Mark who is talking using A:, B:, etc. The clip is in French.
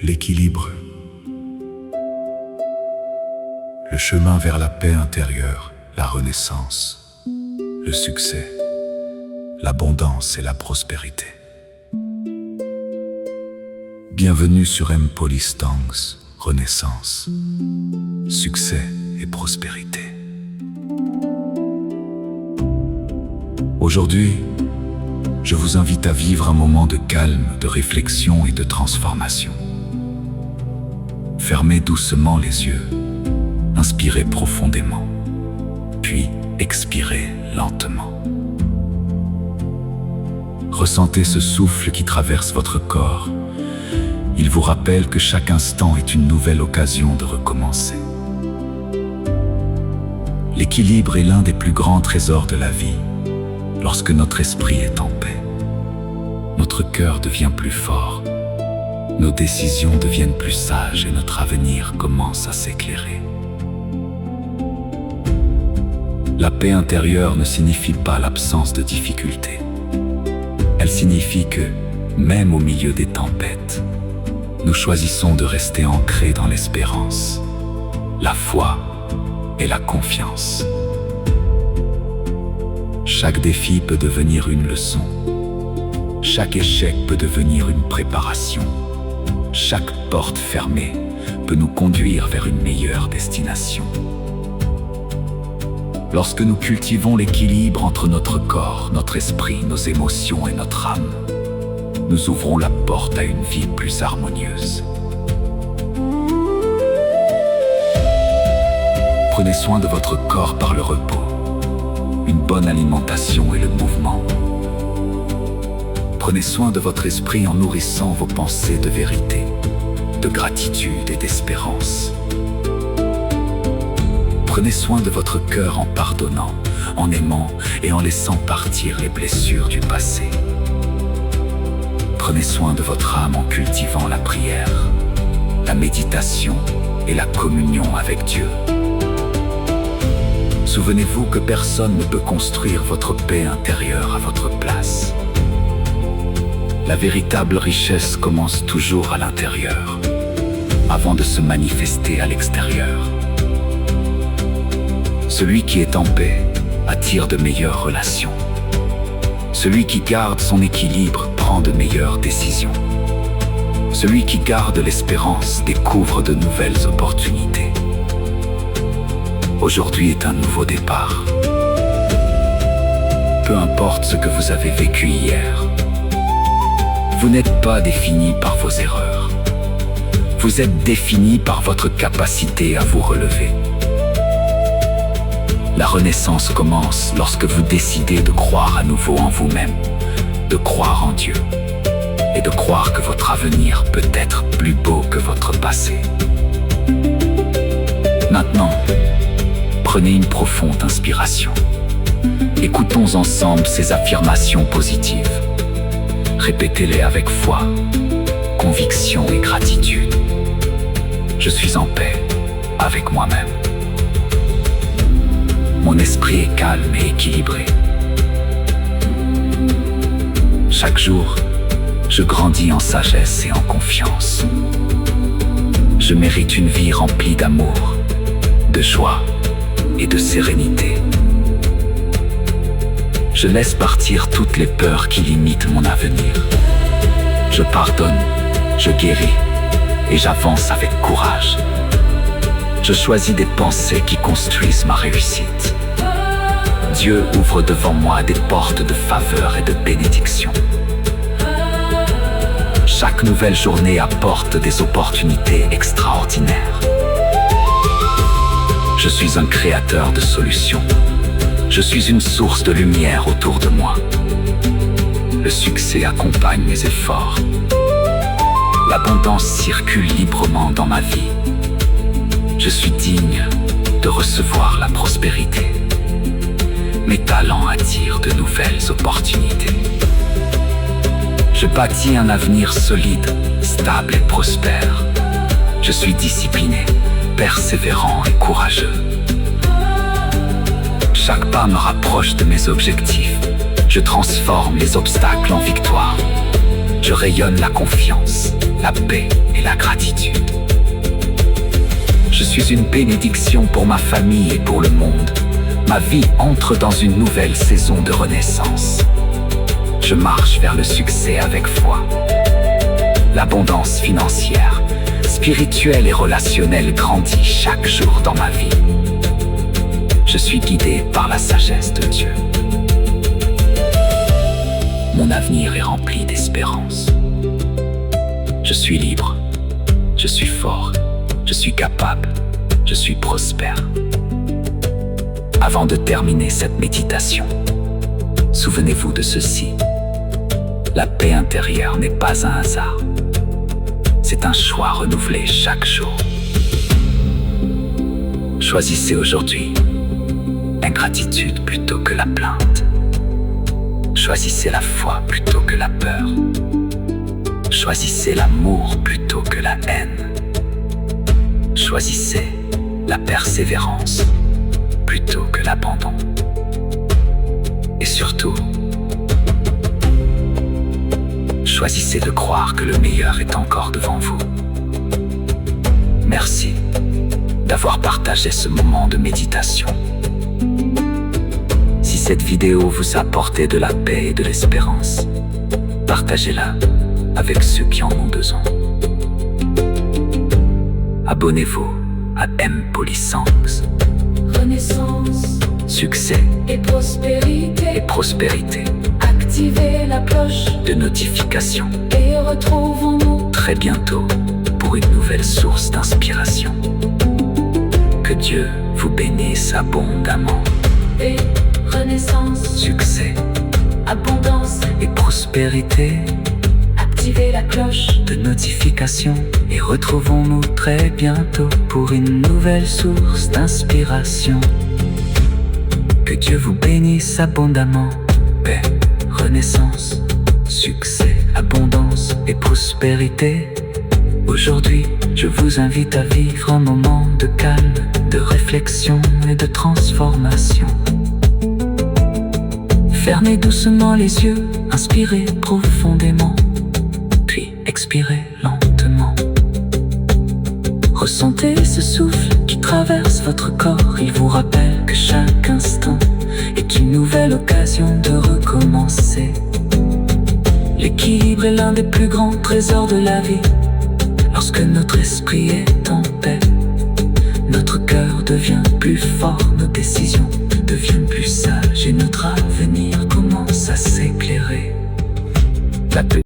A: l'équilibre. Le chemin vers la paix intérieure, la renaissance, le succès, l'abondance et la prospérité. Bienvenue sur M-Polistangs, renaissance, succès et prospérité. Aujourd'hui, je vous invite à vivre un moment de calme, de réflexion et de transformation. Fermez doucement les yeux, inspirez profondément, puis expirez lentement. Ressentez ce souffle qui traverse votre corps. Il vous rappelle que chaque instant est une nouvelle occasion de recommencer. L'équilibre est l'un des plus grands trésors de la vie. Lorsque notre esprit est en paix, notre cœur devient plus fort, nos décisions deviennent plus sages et notre avenir commence à s'éclairer. La paix intérieure ne signifie pas l'absence de difficultés. Elle signifie que, même au milieu des tempêtes, nous choisissons de rester ancrés dans l'espérance, la foi et la confiance. Chaque défi peut devenir une leçon. Chaque échec peut devenir une préparation. Chaque porte fermée peut nous conduire vers une meilleure destination. Lorsque nous cultivons l'équilibre entre notre corps, notre esprit, nos émotions et notre âme, nous ouvrons la porte à une vie plus harmonieuse. Prenez soin de votre corps par le repos, une bonne alimentation et le mouvement. Prenez soin de votre esprit en nourrissant vos pensées de vérité, de gratitude et d'espérance. Prenez soin de votre cœur en pardonnant, en aimant et en laissant partir les blessures du passé. Prenez soin de votre âme en cultivant la prière, la méditation et la communion avec Dieu. Souvenez-vous que personne ne peut construire votre paix intérieure à votre place. La véritable richesse commence toujours à l'intérieur, avant de se manifester à l'extérieur. Celui qui est en paix attire de meilleures relations. Celui qui garde son équilibre prend de meilleures décisions. Celui qui garde l'espérance découvre de nouvelles opportunités. Aujourd'hui est un nouveau départ. Peu importe ce que vous avez vécu hier, vous n'êtes pas défini par vos erreurs. Vous êtes défini par votre capacité à vous relever. La renaissance commence lorsque vous décidez de croire à nouveau en vous-même, de croire en Dieu et de croire que votre avenir peut être plus beau que votre passé. Maintenant, prenez une profonde inspiration. Écoutons ensemble ces affirmations positives. Répétez-les avec foi, conviction et gratitude. Je suis en paix avec moi-même. Mon esprit est calme et équilibré. Chaque jour, je grandis en sagesse et en confiance. Je mérite une vie remplie d'amour, de joie et de sérénité. Je laisse partir toutes les peurs qui limitent mon avenir. Je pardonne, je guéris et j'avance avec courage. Je choisis des pensées qui construisent ma réussite. Dieu ouvre devant moi des portes de faveur et de bénédiction. Chaque nouvelle journée apporte des opportunités extraordinaires. Je suis un créateur de solutions. Je suis une source de lumière autour de moi. Le succès accompagne mes efforts. L'abondance circule librement dans ma vie. Je suis digne de recevoir la prospérité. Mes talents attirent de nouvelles opportunités. Je bâtis un avenir solide, stable et prospère. Je suis discipliné, persévérant et courageux. Chaque pas me rapproche de mes objectifs. Je transforme les obstacles en victoire. je rayonne la confiance, la paix et la gratitude. Je suis une bénédiction pour ma famille et pour le monde. Ma vie entre dans une nouvelle saison de renaissance. Je marche vers le succès avec foi. L'abondance financière, spirituelle et relationnelle grandit chaque jour dans ma vie. Je suis guidé par la sagesse de Dieu. Mon avenir est rempli d'espérance. Je suis libre, je suis fort, je suis capable, je suis prospère. Avant de terminer cette méditation, souvenez-vous de ceci. La paix intérieure n'est pas un hasard. C'est un choix renouvelé chaque jour. Choisissez aujourd'hui l'ingratitude plutôt que la plainte. Choisissez la foi plutôt que la peur. Choisissez l'amour plutôt que la haine. Choisissez la persévérance plutôt que l'abandon. Et surtout, choisissez de croire que le meilleur est encore devant vous. Merci d'avoir partagé ce moment de méditation. Si cette vidéo vous a apporté de la paix et de l'espérance, partagez-la avec ceux qui en ont besoin. Abonnez-vous à M Polysense.
B: Renaissance,
A: Succès
B: et
A: prospérité
B: activez la cloche
A: de notification.
B: et retrouvons-nous.
A: Très bientôt pour une nouvelle source d'inspiration. Que Dieu vous bénisse abondamment.
B: Et renaissance,
A: Succès
B: abondance,
A: et prospérité
B: activez la cloche.
A: de notification. Et retrouvons-nous très bientôt pour une nouvelle source d'inspiration. Que Dieu vous bénisse abondamment. Paix, renaissance, succès, abondance et prospérité. Aujourd'hui, je vous invite à vivre un moment de calme, de réflexion et de transformation. Fermez doucement les yeux, inspirez profondément, puis expirez lentement. Ressentez ce souffle qui traverse votre corps. Il vous rappelle que chaque instant est une nouvelle occasion de recommencer. L'équilibre est l'un des plus grands trésors de la vie. Lorsque notre esprit est en paix, notre cœur devient plus fort, nos décisions deviennent plus sages et notre avenir commence à s'éclairer. La paix